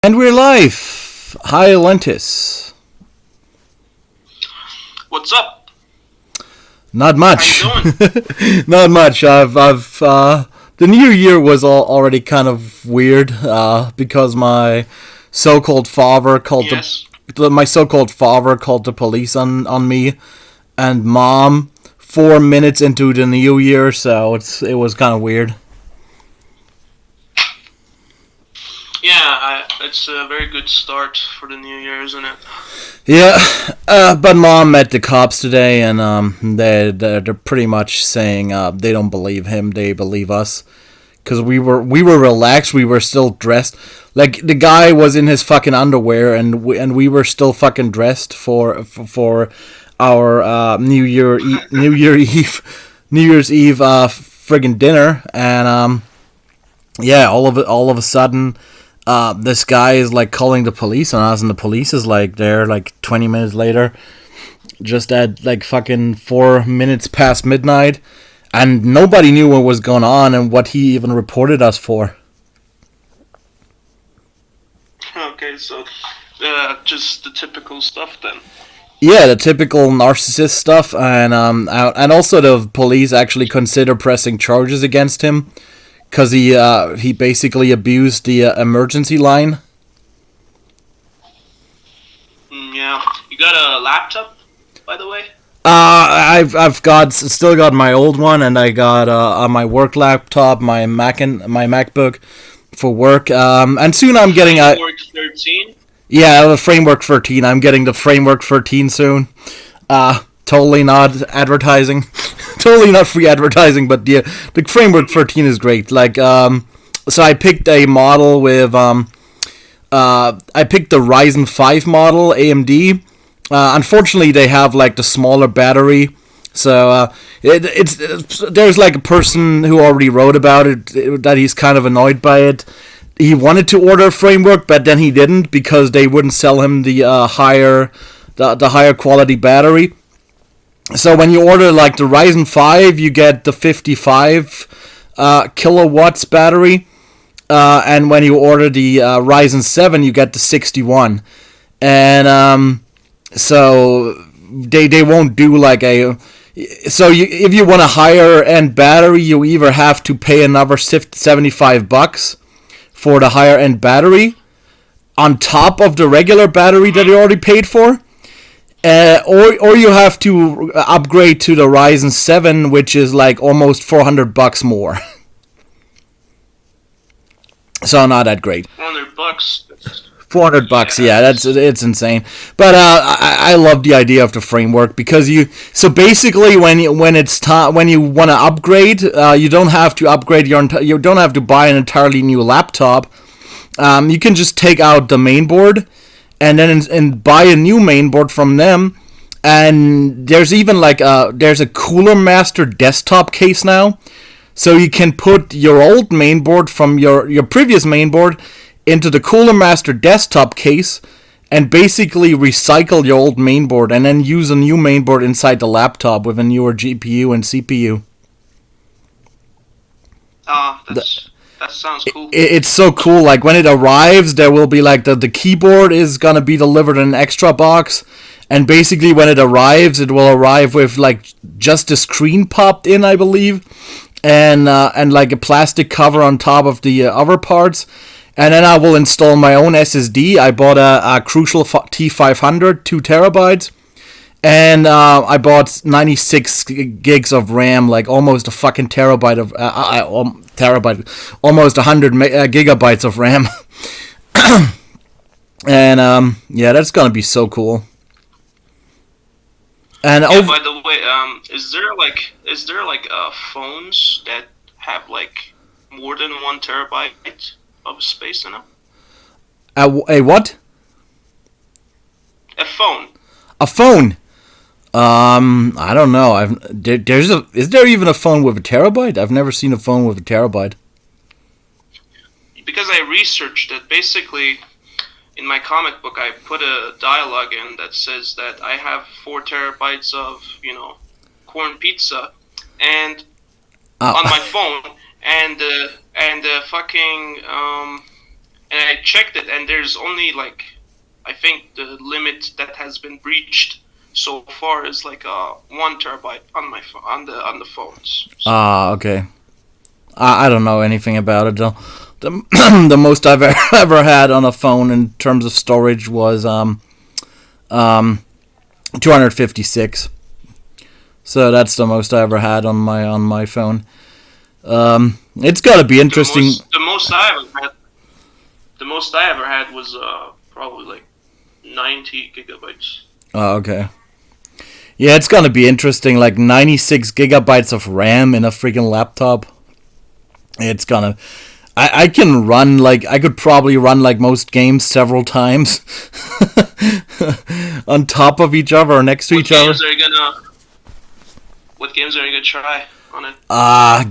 And we're live. Hi, Lentus. What's up? Not much. How you doing? Not much. The new year was already kind of weird. Because my so-called father called Yes. my so-called father called the police on me and mom 4 minutes into the new year. So it was kind of weird. Yeah, it's a very good start for the new year, isn't it? Yeah, but mom met the cops today, and they're pretty much saying they don't believe him, they believe us, because we were relaxed, we were still dressed, like the guy was in his fucking underwear, and we were still fucking dressed for our New Year's Eve friggin' dinner, and yeah, all of a sudden. This guy is like calling the police on us, and the police is like there like 20 minutes later, just at like fucking 4 minutes past midnight, and nobody knew what was going on and what he even reported us for. Okay, so just the typical stuff then. Yeah, the typical narcissist stuff, and also the police actually consider pressing charges against him because he basically abused the emergency line. Yeah, you got a laptop, by the way? I've still got my old one, and I got my work laptop, my my MacBook for work. And soon I'm getting a Framework 13? yeah, the Framework 13. I'm getting the Framework 13 soon. Totally not advertising, totally not free advertising, but the Framework 13 is great. Like so I picked a model with I picked the Ryzen 5 model AMD. Unfortunately, they have like the smaller battery, so it's there's like a person who already wrote about it that he's kind of annoyed by it. He wanted to order a framework, but then he didn't because they wouldn't sell him the the higher quality battery. So when you order like the Ryzen 5, you get the 55 kilowatts battery, and when you order the Ryzen 7, you get the 61, and so they won't do like a so if you want a higher end battery, you either have to pay another $75 for the higher end battery on top of the regular battery that you already paid for, or you have to upgrade to the Ryzen 7, which is like almost $400 more. So not that great. $400. $400, Yeah, yeah, it's insane. But I love the idea of the framework because so basically when it's time when you want to upgrade, you don't have to upgrade you don't have to buy an entirely new laptop. You can just take out the main board and then and buy a new main board from them. And there's even like there's a Cooler Master desktop case now, so you can put your old mainboard from your previous mainboard into the Cooler Master desktop case and basically recycle your old mainboard and then use a new mainboard inside the laptop with a newer GPU and CPU. That sounds cool. It's so cool. Like when it arrives, there will be like the keyboard is gonna be delivered in an extra box, and basically when it arrives, it will arrive with like just the screen popped in, I believe, and like a plastic cover on top of the other parts. And then I will install my own SSD. I bought a Crucial T500, 2 terabytes. And I bought 96 gigs of RAM, like almost a fucking terabyte of... almost 100 gigabytes of RAM. And yeah, that's gonna be so cool. And Yeah, by the way, is there like phones that have like more than 1 terabyte of space in them? a what? A phone. A phone. I don't know. Is there even a phone with a terabyte? I've never seen a phone with a terabyte. Because I researched it, basically, in my comic book, I put a dialogue in that says that I have 4 terabytes of, corn pizza, and on my phone, and fucking and I checked it, and there's only like, I think the limit that has been breached so far is like 1 terabyte on my on the phones. So. Okay. I don't know anything about it. The the most I've ever had on a phone in terms of storage was 256. So that's the most I ever had on my phone. It's got to be interesting. The most I ever had was probably like 90 gigabytes. Oh, okay. Yeah, it's gonna be interesting. Like 96 gigabytes of RAM in a freaking laptop. It's gonna. I can run like I could probably run like most games several times on top of each other or next to each other. What games are you gonna try on it?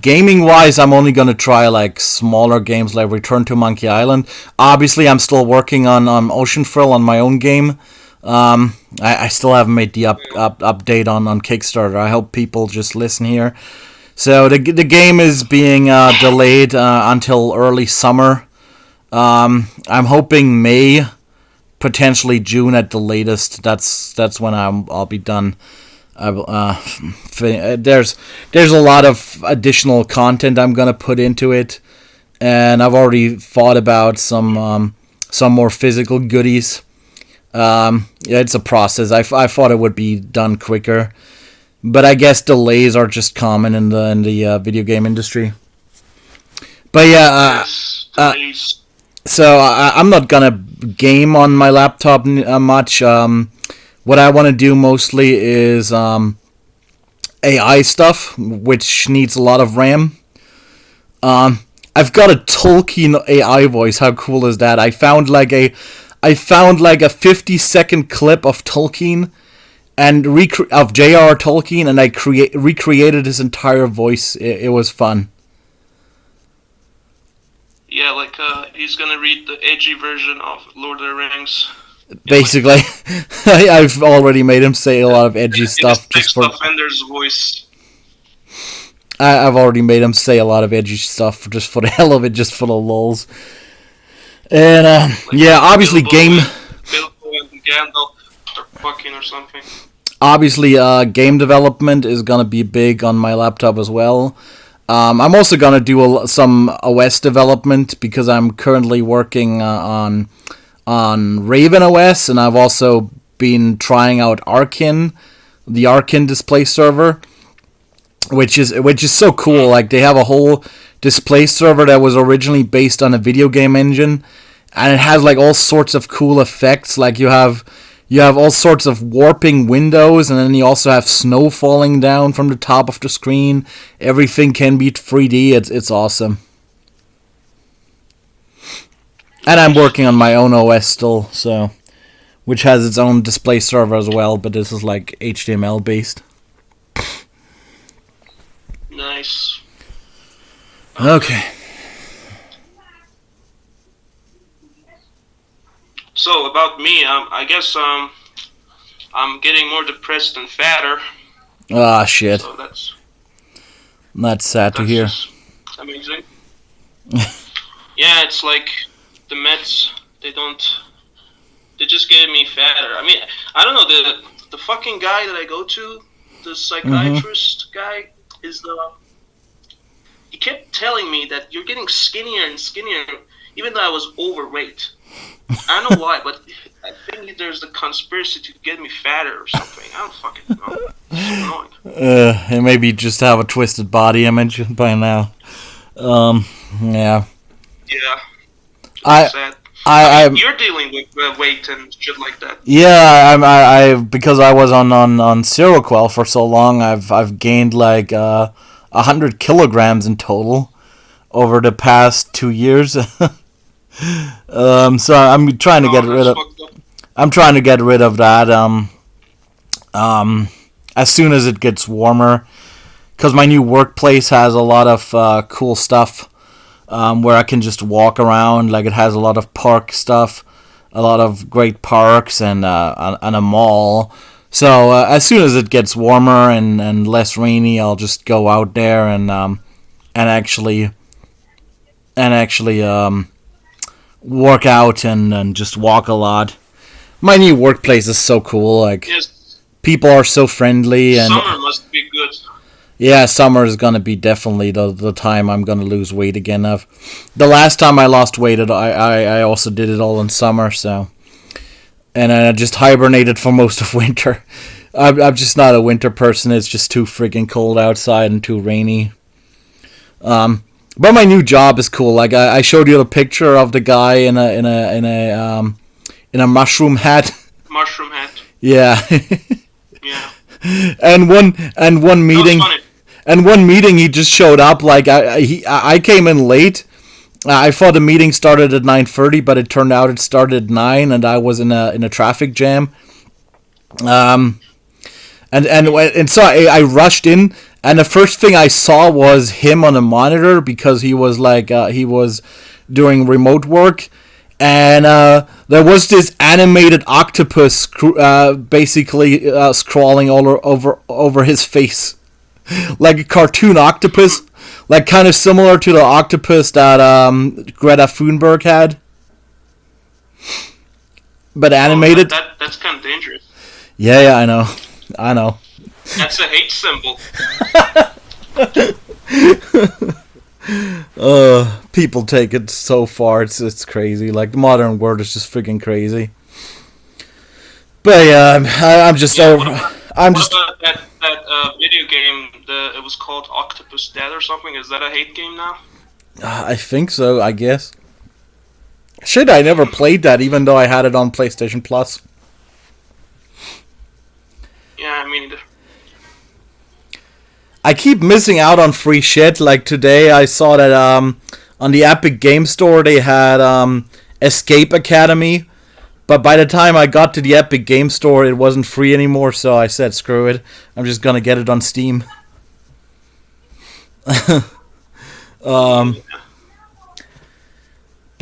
Gaming wise, I'm only gonna try like smaller games like Return to Monkey Island. Obviously, I'm still working on Ocean Thrill on my own game. I still haven't made the update on Kickstarter. I hope people just listen here. So the game is being delayed until early summer. I'm hoping May, potentially June at the latest. That's when I'll be done. There's a lot of additional content I'm gonna put into it, and I've already thought about some more physical goodies. Yeah, it's a process. I thought it would be done quicker, but I guess delays are just common in the video game industry. But yeah, so I'm not gonna game on my laptop much. What I want to do mostly is AI stuff, which needs a lot of RAM. I've got a Tolkien AI voice. How cool is that? I found like a 50-second clip of Tolkien and of J.R.R. Tolkien, and I recreated his entire voice. It was fun. Yeah, like he's gonna read the edgy version of Lord of the Rings. Basically, I've already made him say a lot of edgy stuff just for Fender's voice. I've already made him say a lot of edgy stuff just for the hell of it, just for the lulz. And yeah, obviously Bilbo and Gandalf are fucking or something. Obviously, game development is gonna be big on my laptop as well. I'm also gonna do some OS development because I'm currently working on Raven OS, and I've also been trying out Arkin, the Arkin display server, which is so cool. Like, they have a whole display server that was originally based on a video game engine, and it has like all sorts of cool effects. Like you have all sorts of warping windows, and then you also have snow falling down from the top of the screen. Everything can be 3D. It's awesome. And I'm working on my own OS still, so, which has its own display server as well, but this is like HTML based. Nice. Okay. So about me, I guess I'm getting more depressed and fatter. Ah, shit. So that's sad to hear. Amazing. Yeah, it's like the meds. They just get me fatter. I mean, I don't know, the fucking guy that I go to, the psychiatrist guy, is he kept telling me that you're getting skinnier and skinnier, even though I was overweight. I don't know why, but I think there's a conspiracy to get me fatter or something. I don't fucking know. It's so annoying. And maybe you just have a twisted body image by now. Yeah. Yeah. Sad. You're dealing with weight and shit like that. Yeah, I because I was on Seroquel for so long, I've gained like 100 kilograms in total over the past 2 years. So I'm trying to get rid of. I'm trying to get rid of that. As soon as it gets warmer, because my new workplace has a lot of cool stuff. Where I can just walk around. Like, it has a lot of park stuff, a lot of great parks, and a mall. So as soon as it gets warmer and less rainy, I'll just go out there and actually work out and just walk a lot. My new workplace is so cool. Like, Yes, people are so friendly, and summer must be good. yeah, summer is gonna be definitely the time I'm gonna lose weight again. The last time I lost weight, I also did it all in summer. So, and I just hibernated for most of winter. I'm just not a winter person. It's just too freaking cold outside and too rainy. But my new job is cool. Like, I showed you the picture of the guy in a mushroom hat. Mushroom hat. Yeah. Yeah. and one meeting. That was funny. And one meeting, he just showed up. Like, I came in late. I thought the meeting started at 9:30, but it turned out it started at 9, and I was in a traffic jam. And so I rushed in, and the first thing I saw was him on a monitor, because he was he was doing remote work, and there was this animated octopus basically scrawling all over his face, like a cartoon octopus, like kind of similar to the octopus that Greta Thunberg had, but animated. That's kind of dangerous. Yeah, I know. That's a hate symbol. People take it so far. It's crazy. Like, the modern world is just freaking crazy. But yeah, I'm just over. I'm just. What about that video game? It was called Octopus Dead or something. Is that a hate game now? I think so. I guess. Shit, I never played that, even though I had it on PlayStation Plus. Yeah, I mean. I keep missing out on free shit. Like, today, I saw that on the Epic Game Store they had Escape Academy, but by the time I got to the Epic Game Store, it wasn't free anymore. So I said, "Screw it! I'm just gonna get it on Steam." But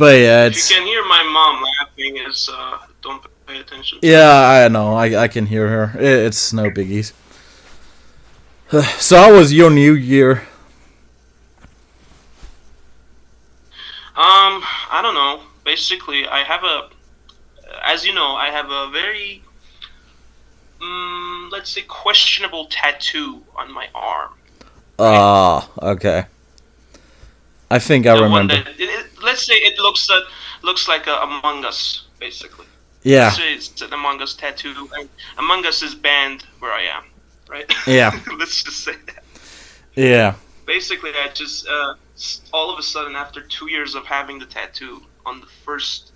yeah, it's. If you can hear my mom laughing, don't pay attention. Yeah, I know. I can hear her. It's no biggies. So how was your New Year? I don't know. Basically, as you know, I have a very, let's say, questionable tattoo on my arm. Okay. I think I remember. Let's say it looks like a Among Us, basically. Yeah. Let's say it's an Among Us tattoo. And Among Us is banned where I am, right? Yeah. Let's just say that. Yeah. Basically, I just all of a sudden, after 2 years of having the tattoo, on the first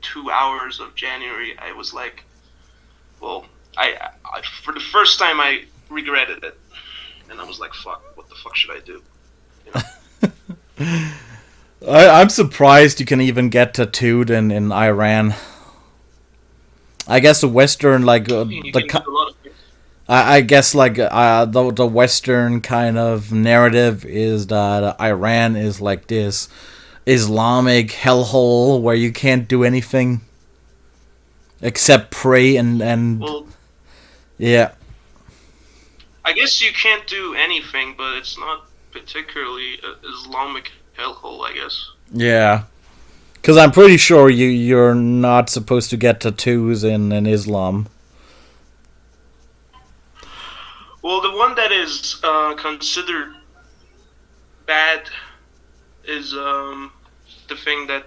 2 hours of January, I was like, well, I for the first time I regretted it, and I was like, fuck, what the fuck should I do? You know? I'm surprised you can even get tattooed in Iran. I guess the Western, I guess the Western kind of narrative is that Iran is like this Islamic hellhole where you can't do anything except pray and well, yeah. I guess you can't do anything, but it's not particularly Islamic hellhole, I guess. Yeah. Because I'm pretty sure you're not supposed to get tattoos in Islam. Well, the one that is considered bad is the thing that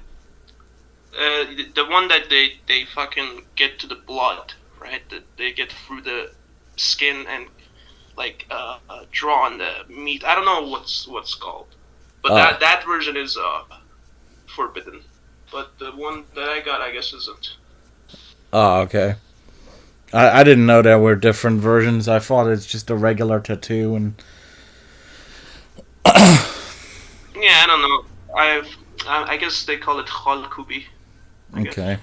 the one that they fucking get to the blood, right? That they get through the skin and draw on the meat. I don't know what's called, but that version is forbidden. But the one that I got, I guess, isn't. Oh, okay. I didn't know there were different versions. I thought it's just a regular tattoo and. Yeah, I don't know. I guess they call it Khalkubi. Okay.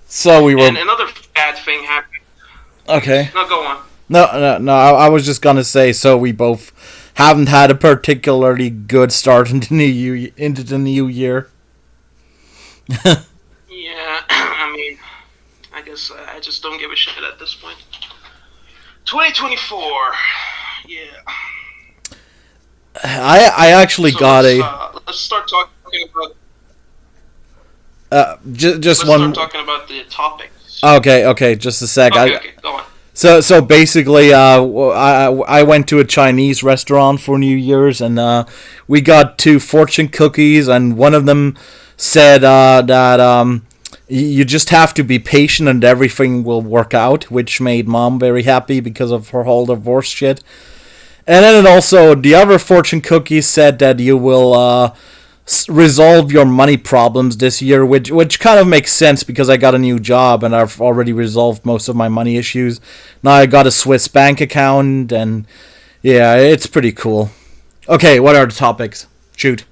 So we were. And another bad thing happened. Okay. No, go on. No. I was just gonna say. So we both haven't had a particularly good start into the new year. Yeah, I mean, I guess I just don't give a shit at this point. 2024. Yeah. I actually got a. let's start talking about. Just Let's one. start talking about the topics. Okay, just a sec. Okay, go on. So basically, I went to a Chinese restaurant for New Year's, and we got 2 fortune cookies, and one of them said that you just have to be patient and everything will work out, which made Mom very happy because of her whole divorce shit. And then also the other fortune cookie said that you will resolve your money problems this year, which kind of makes sense because I got a new job and I've already resolved most of my money issues. Now I got a Swiss bank account, and yeah, it's pretty cool. Okay, what are the topics? Shoot.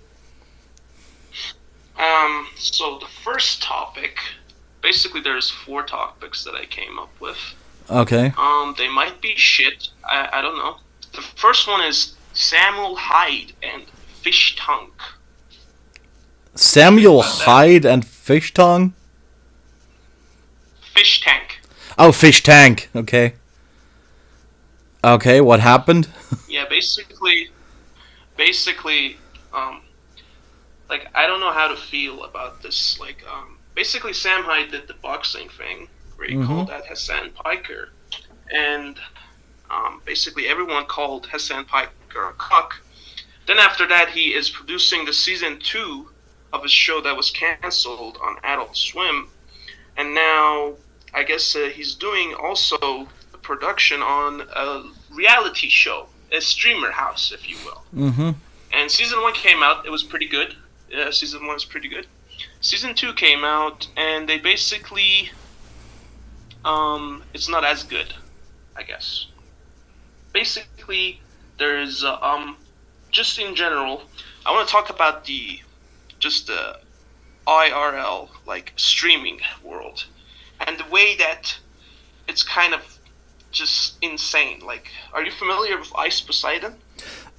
So the first topic, basically, there's 4 topics that I came up with. Okay. They might be shit. I don't know. The first one is Samuel Hyde and Fish Tongue. Samuel Hyde and Fish Tongue? Fish Tank. Oh, Fish Tank. Okay. Okay, what happened? Yeah, basically, like, I don't know how to feel about this. Like, basically, Sam Hyde did the boxing thing where he called out Hassan Piker, and basically everyone called Hassan Piker a cuck. Then after that, he is producing the season 2 of a show that was canceled on Adult Swim, and now I guess he's doing also a production on a reality show, a streamer house, if you will. Mm-hmm. And season 1 came out; it was pretty good. Season 1 is pretty good. Season 2 came out, and they basically, it's not as good, I guess. Basically, there's just in general, I want to talk about the IRL, like, streaming world, and the way that it's kind of just insane. Like, are you familiar with Ice Poseidon?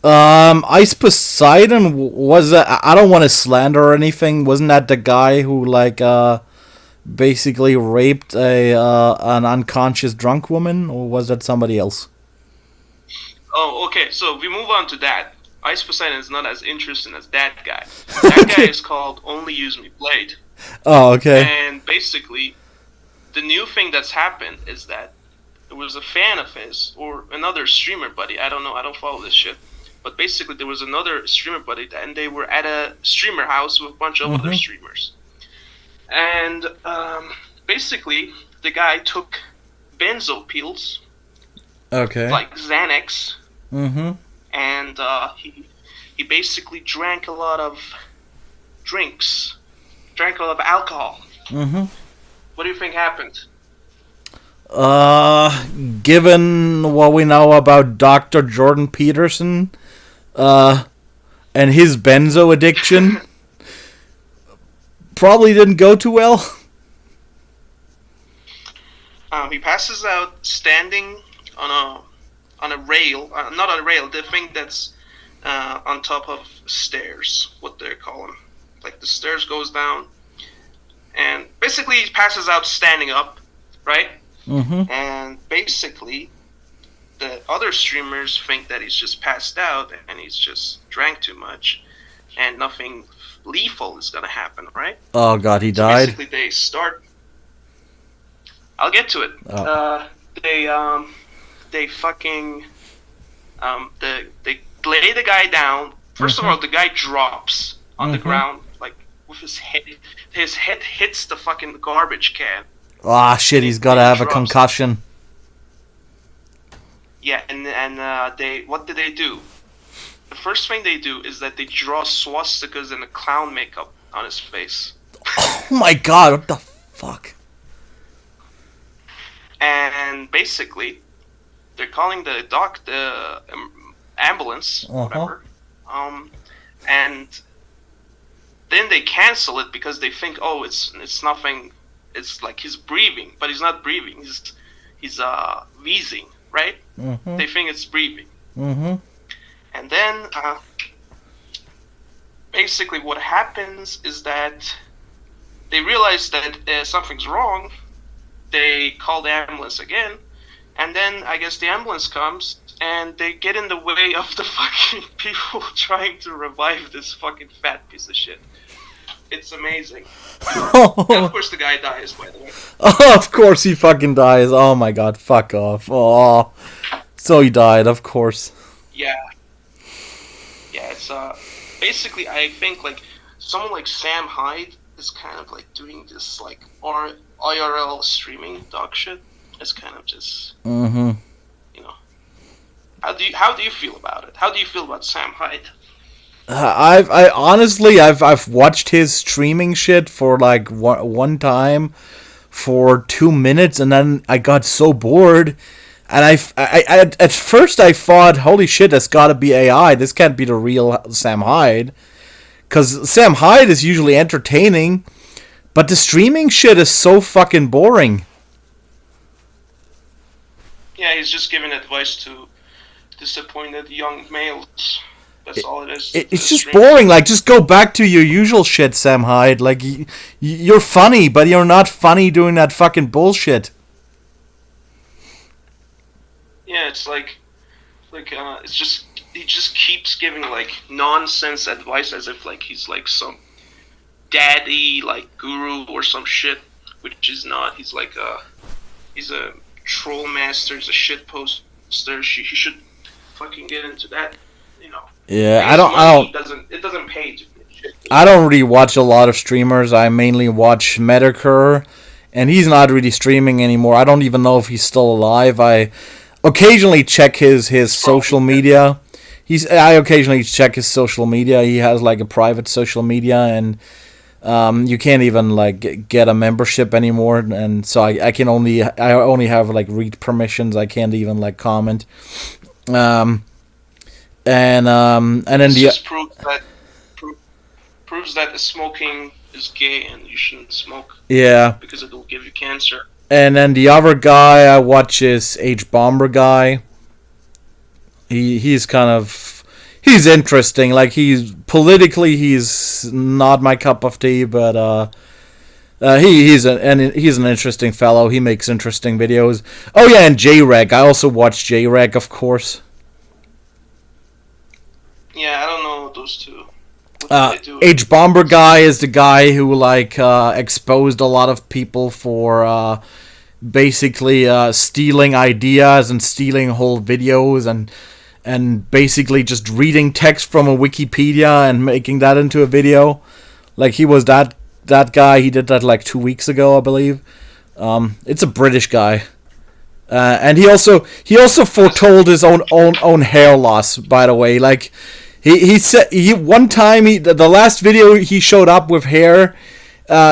Ice Poseidon was I don't want to slander or anything. Wasn't that the guy who basically raped an unconscious drunk woman, or was that somebody else? Oh, okay. So we move on to that. Ice Poseidon is not as interesting as that guy. That guy is called Only Use Me Blade. Oh, okay. And basically, the new thing that's happened is that there was a fan of his, or another streamer buddy. I don't know. I don't follow this shit. But basically, there was another streamer buddy, and they were at a streamer house with a bunch of other streamers. And basically, the guy took benzo pills, like Xanax, and he basically drank a lot of drinks, drank a lot of alcohol. What do you think happened? Given what we know about Dr. Jordan Peterson, and his benzo addiction, probably didn't go too well. He passes out standing on a rail, not on a rail, the thing that's on top of stairs, what they call them. Like, the stairs goes down, and basically he passes out standing up, right? And basically, the other streamers think that he's just passed out and he's just drank too much, and nothing lethal is gonna happen, right? Oh God, he died. Basically, they start. I'll get to it. They fucking they lay the guy down. First of all, the guy drops on the ground, like, with his head. His head hits the fucking garbage can. Ah, shit, he's got to have a concussion. Yeah, and what did they do? The first thing they do is that they draw swastikas and a clown makeup on his face. Oh my God, what the fuck? And basically, they're calling the ambulance, whatever. And then they cancel it because they think, oh, it's nothing. It's like he's breathing, but he's not breathing. He's wheezing, right? They think it's breathing. And then basically what happens is that they realize that something's wrong. They call the ambulance again, And then I guess the ambulance comes, and they get in the way of the fucking people trying to revive this fucking fat piece of shit. It's amazing. And of course the guy dies, by the way. Oh, of course he fucking dies. Oh my god, fuck off. Oh, so he died, of course. Yeah. Yeah, it's basically I think like someone like Sam Hyde is kind of like doing this like IRL streaming dog shit. It's kind of just you know. How do you feel about it? How do you feel about Sam Hyde? I honestly I've watched his streaming shit for like one time for 2 minutes, and then I got so bored, and I at first I thought, holy shit, that's got to be AI. This can't be the real Sam Hyde, because Sam Hyde is usually entertaining, but the streaming shit is so fucking boring. Yeah, he's just giving advice to disappointed young males. That's all it is. It's just boring. Like, just go back to your usual shit, Sam Hyde. Like, you're funny, but you're not funny doing that fucking bullshit. Yeah, it's it's just he just keeps giving like nonsense advice as if like he's like some daddy like guru or some shit, which is not. He's like he's a troll master. He's a shit poster. He should fucking get into that. You know. Yeah, It doesn't pay to get shit. I don't really watch a lot of streamers. I mainly watch Medicur, and he's not really streaming anymore. I don't even know if he's still alive. I occasionally check his social media. I occasionally check his social media. He has like a private social media, and you can't even like get a membership anymore. And so I only have like read permissions. I can't even like comment. And then this just proves that the smoking is gay and you shouldn't smoke. Yeah. Because it will give you cancer. And then the other guy I watch is H-Bomber guy. He's interesting. Like, he's not my cup of tea, but he's an interesting fellow. He makes interesting videos. Oh yeah, and J-Reg. I also watch J-Reg, of course. Yeah, I don't know those two. H-Bomber guy is the guy who like exposed a lot of people for basically stealing ideas and stealing whole videos and basically just reading text from a Wikipedia and making that into a video. Like, he was that guy. He did that like 2 weeks ago, I believe. It's a British guy. And he also foretold his own hair loss, by the way. Like, he said one time the last video he showed up with hair,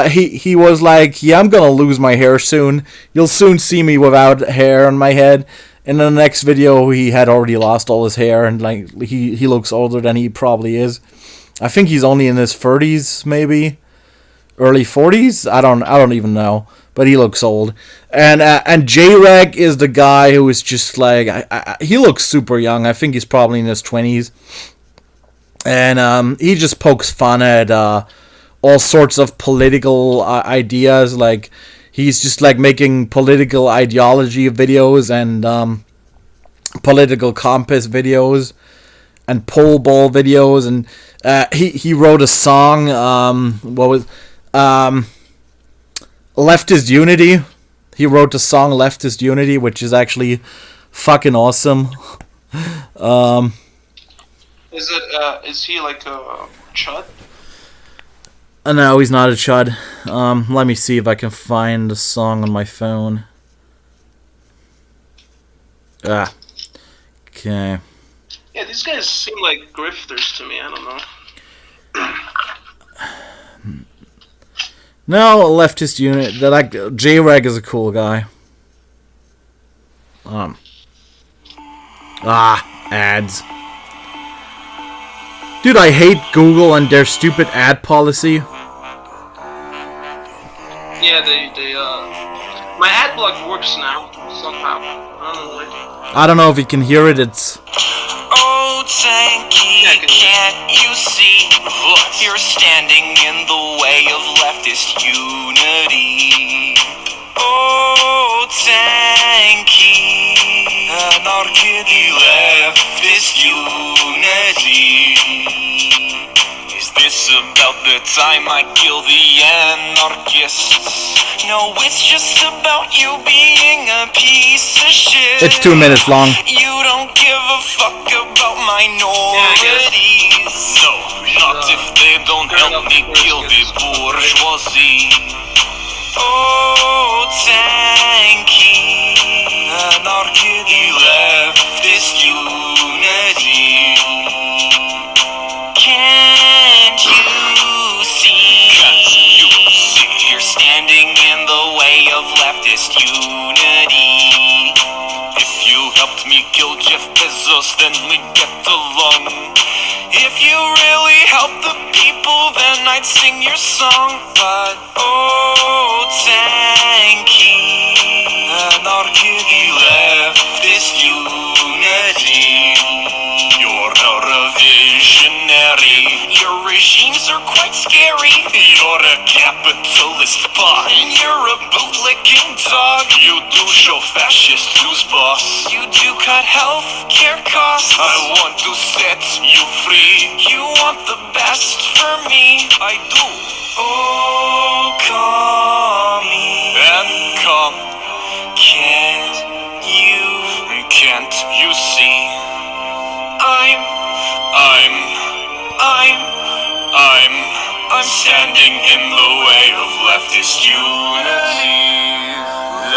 he was like, yeah, I'm gonna lose my hair soon. You'll soon see me without hair on my head. And in the next video he had already lost all his hair, and like he looks older than he probably is. I think he's only in his 30s, maybe early 40s. I don't even know. But he looks old. And J-Reg is the guy who is just like... he looks super young. I think he's probably in his 20s. And he just pokes fun at all sorts of political ideas. Like, he's just like making political ideology videos and political compass videos and pole ball videos. And he wrote a song... Leftist Unity. He wrote the song Leftist Unity, which is actually fucking awesome. Is he like a chud? No, he's not a chud. Let me see if I can find the song on my phone. Okay. Yeah, these guys seem like grifters to me. I don't know. No, leftist unit. Like, J-Reg is a cool guy. Ads. Dude, I hate Google and their stupid ad policy. Yeah, they my ad block works now somehow. I don't know why. I don't know if you can hear it. It's. Oh, Tanky, can't you see? You're standing in the way of leftist unity. Oh, Tanky. Anarchy, leftist unity. Is this about the time I kill the anarchists? No, it's just about you being a piece of shit. It's 2 minutes long. You don't give a fuck about minorities. No, not if they don't help me kill the bourgeoisie. Oh, tanky. Anarchy, leftist unity. Can't you see? You're standing in the way of leftist unity. If you helped me kill Jeff Bezos, then we'd get along. If you really helped the people, then I'd sing your song. But oh, tanky. Anarchy, leftist unity. You're not a visionary. Your regimes are quite scary. You're a capitalist bot. And you're a bootlicking dog. You do show fascist who's boss. You do cut health care costs. I want to set you free. You want the best for me. I do. Oh, commie. And come. Can't you see? I'm standing in the way of leftist unity.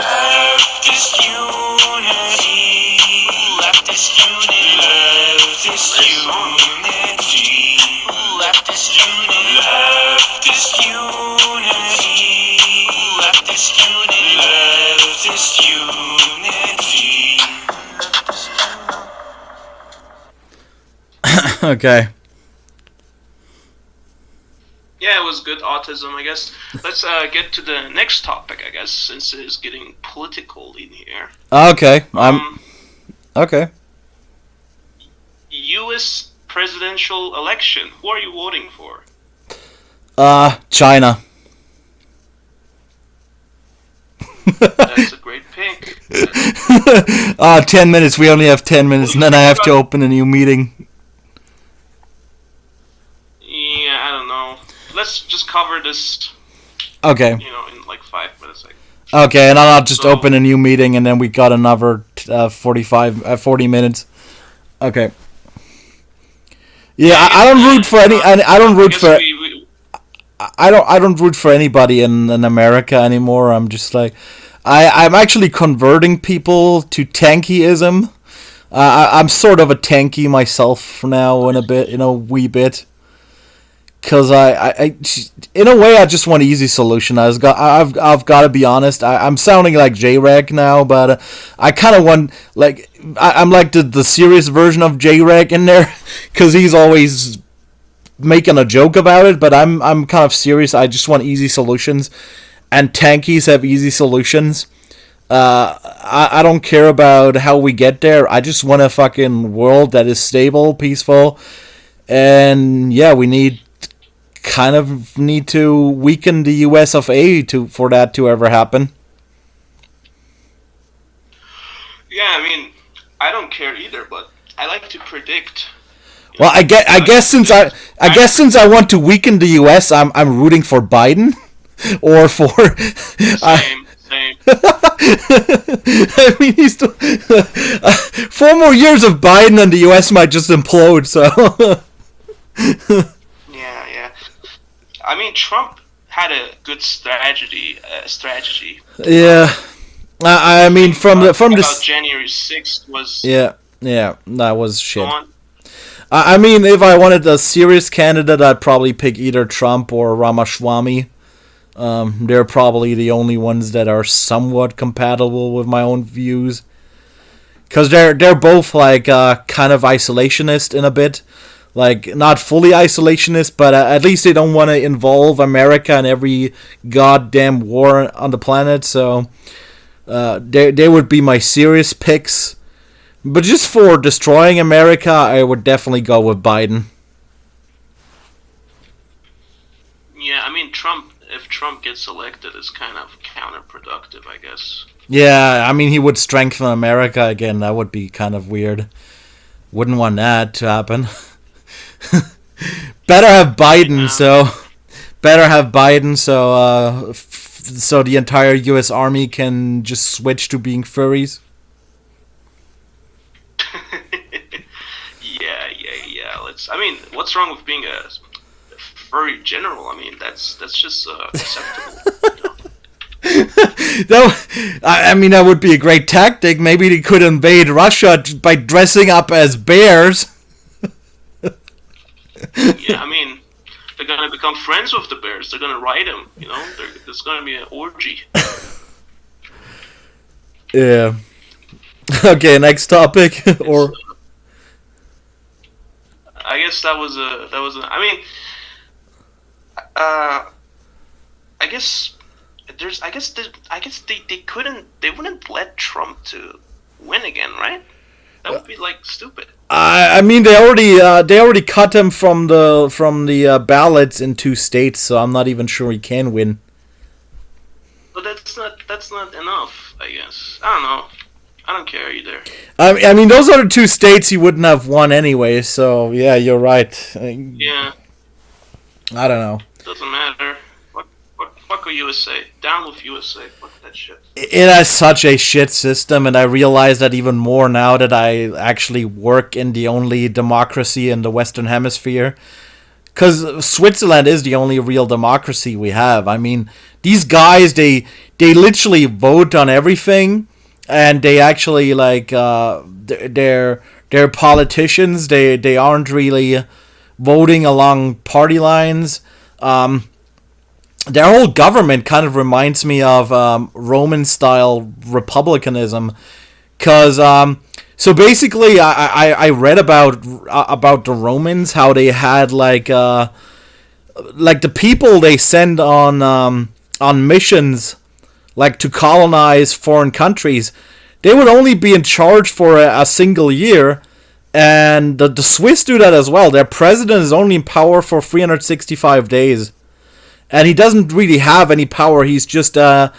Leftist unity. Leftist unity. Leftist unity. Leftist unity. Leftist unity. Leftist unity. Leftist unity. Okay. Yeah, it was good autism, I guess. Let's get to the next topic, I guess, since it is getting political in here. Okay. Okay. U.S. presidential election. Who are you voting for? China. That's a great pick. 10 minutes. We only have 10 minutes, and then I have to open a new meeting. Yeah, I don't know. Let's just cover this. Okay. In like 5 minutes. Okay, and I'll just open a new meeting, and then we got another 40 minutes. Okay. Yeah, I don't root for any. I don't root for. I don't root for anybody in America anymore. I'm just like, I'm actually converting people to tankyism. I'm sort of a tanky myself now in a wee bit. Cause I in a way I just want an easy solution. I've got to be honest. I'm sounding like J-Rag now, but I kind of want I'm like the serious version of J-Rag in there, cause he's always making a joke about it. But I'm kind of serious. I just want easy solutions, and tankies have easy solutions. I don't care about how we get there. I just want a fucking world that is stable, peaceful, and yeah, we need to weaken the US of A for that to ever happen. Yeah, I mean, I don't care either, but I like to predict. Well, I guess since I want to weaken the US, I'm rooting for Biden, or for. Same. I mean, he's 4 more years of Biden, and the US might just implode. So. Yeah. I mean, Trump had a good strategy. Yeah, I mean, from the January 6th was. Yeah, that was shit. I mean, if I wanted a serious candidate, I'd probably pick either Trump or Ramaswamy. They're probably the only ones that are somewhat compatible with my own views. Because they're both like kind of isolationist in a bit. Like, not fully isolationist, but at least they don't want to involve America in every goddamn war on the planet. So they would be my serious picks. But just for destroying America, I would definitely go with Biden. Yeah, I mean, Trump. If Trump gets elected is kind of counterproductive, I guess. Yeah, I mean, he would strengthen America again. That would be kind of weird. Wouldn't want that to happen. Better have Biden, so the entire U.S. Army can just switch to being furries. What's wrong with being a furry general? I mean, that's just acceptable. That would be a great tactic. Maybe they could invade Russia by dressing up as bears. Yeah, I mean, they're gonna become friends with the bears. They're gonna ride them. There's gonna be an orgy. Yeah. Okay, next topic. I guess that was they wouldn't let Trump to win again, right? That would be like stupid. I mean, they already cut him from the ballots in 2 states, so I'm not even sure he can win. But that's not enough, I guess. I don't know. I don't care either. I mean, those other 2 states he wouldn't have won anyway, so yeah, you're right. Yeah. I don't know. Doesn't matter. Fuck a USA. Down with USA. Fuck that shit. It has such a shit system, and I realize that even more now that I actually work in the only democracy in the Western Hemisphere. Because Switzerland is the only real democracy we have. I mean, these guys, they literally vote on everything, and they actually, they're politicians. They aren't really voting along party lines. Their whole government kind of reminds me of Roman-style republicanism, because so basically I read about the Romans, how they had like the people they send on missions, like to colonize foreign countries, they would only be in charge for a single year. And the Swiss do that as well. Their president is only in power for 365 days. And he doesn't really have any power. He's just an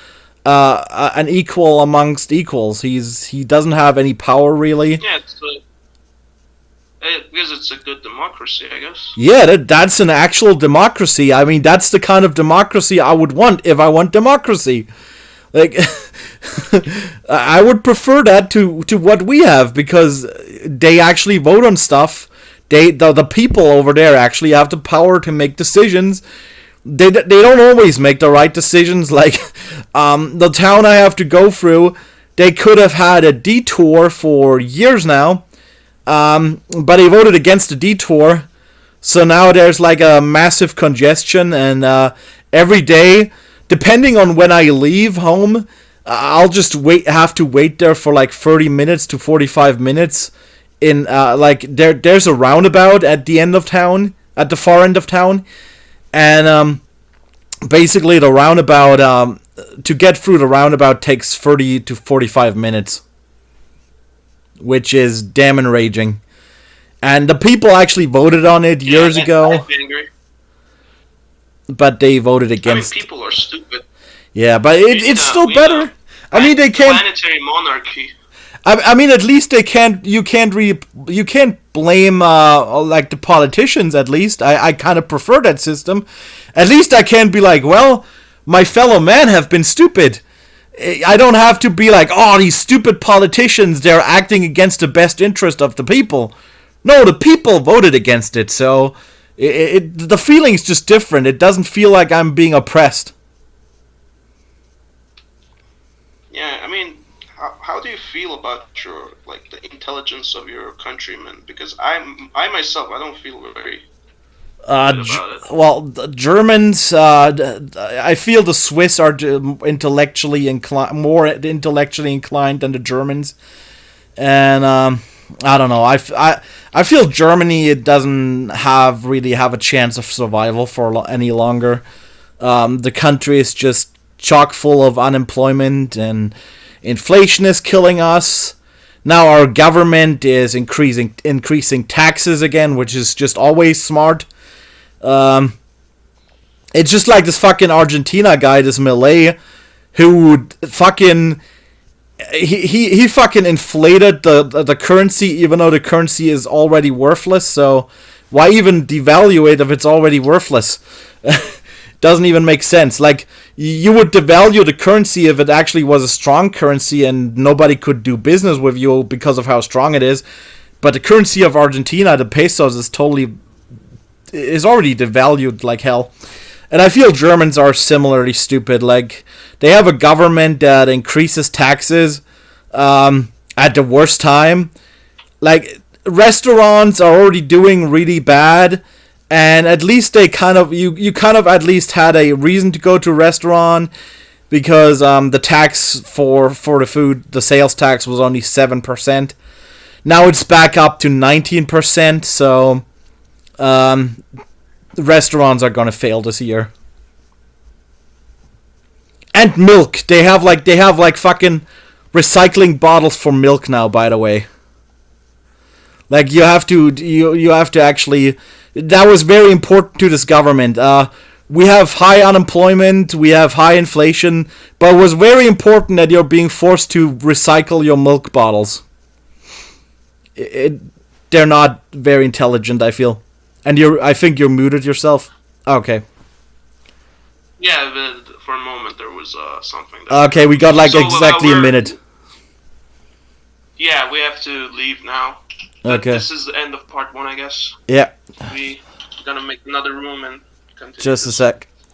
equal amongst equals. He doesn't have any power, really. Yeah, because it's a good democracy, I guess. Yeah, that's an actual democracy. I mean, that's the kind of democracy I would want if I want democracy. Like, I would prefer that to what we have, because they actually vote on stuff. The people over there actually have the power to make decisions. They don't always make the right decisions. Like, the town I have to go through, they could have had a detour for years now, but they voted against the detour, so now there's like a massive congestion, and every day, depending on when I leave home, I'll just have to wait there for like 30 minutes to 45 minutes. There's a roundabout at the end of town, at the far end of town. And basically the roundabout, to get through the roundabout takes 30 to 45 minutes, which is damn enraging. And the people actually voted on it years ago. I'd be angry. But they voted against. I mean, people are stupid. Yeah, but it's still better. I mean, they can't. Planetary monarchy. I mean, at least they can't. You can't blame like the politicians. At least I kind of prefer that system. At least I can't be like, well, my fellow men have been stupid. I don't have to be like, oh, these stupid politicians, they're acting against the best interest of the people. No, the people voted against it, so the feeling's just different. It doesn't feel like I'm being oppressed. Yeah, I mean, how do you feel about the intelligence of your countrymen? Because I myself, I don't feel very good about it. Well, the Germans, I feel the Swiss are more intellectually inclined than the Germans, and I don't know. I feel Germany, it doesn't really have a chance of survival for any longer. The country is just chock full of unemployment, and inflation is killing us. Now our government is increasing taxes again, which is just always smart. It's just like this fucking Argentina guy, this Malay, who fucking he fucking inflated the currency, even though the currency is already worthless. So why even devalue it if it's already worthless? Doesn't even make sense. Like, you would devalue the currency if it actually was a strong currency and nobody could do business with you because of how strong it is. But the currency of Argentina, the pesos, is already devalued like hell. And I feel Germans are similarly stupid. Like, they have a government that increases taxes at the worst time. Like, restaurants are already doing really bad, and at least they kind of you kind of at least had a reason to go to a restaurant, because the tax for the food, the sales tax, was only 7%. Now it's back up to 19%. So the restaurants are gonna fail this year. And milk, they have like fucking recycling bottles for milk now, by the way. Like, you have to actually, that was very important to this government. We have high unemployment, we have high inflation, but it was very important that you're being forced to recycle your milk bottles. They're not very intelligent, I feel. And I think you're muted yourself. Okay. Yeah, for a moment there was something. Okay, we got like exactly a minute. Yeah, we have to leave now. Okay. This is the end of part 1, I guess. Yeah. We're gonna make another room and continue. Just a sec.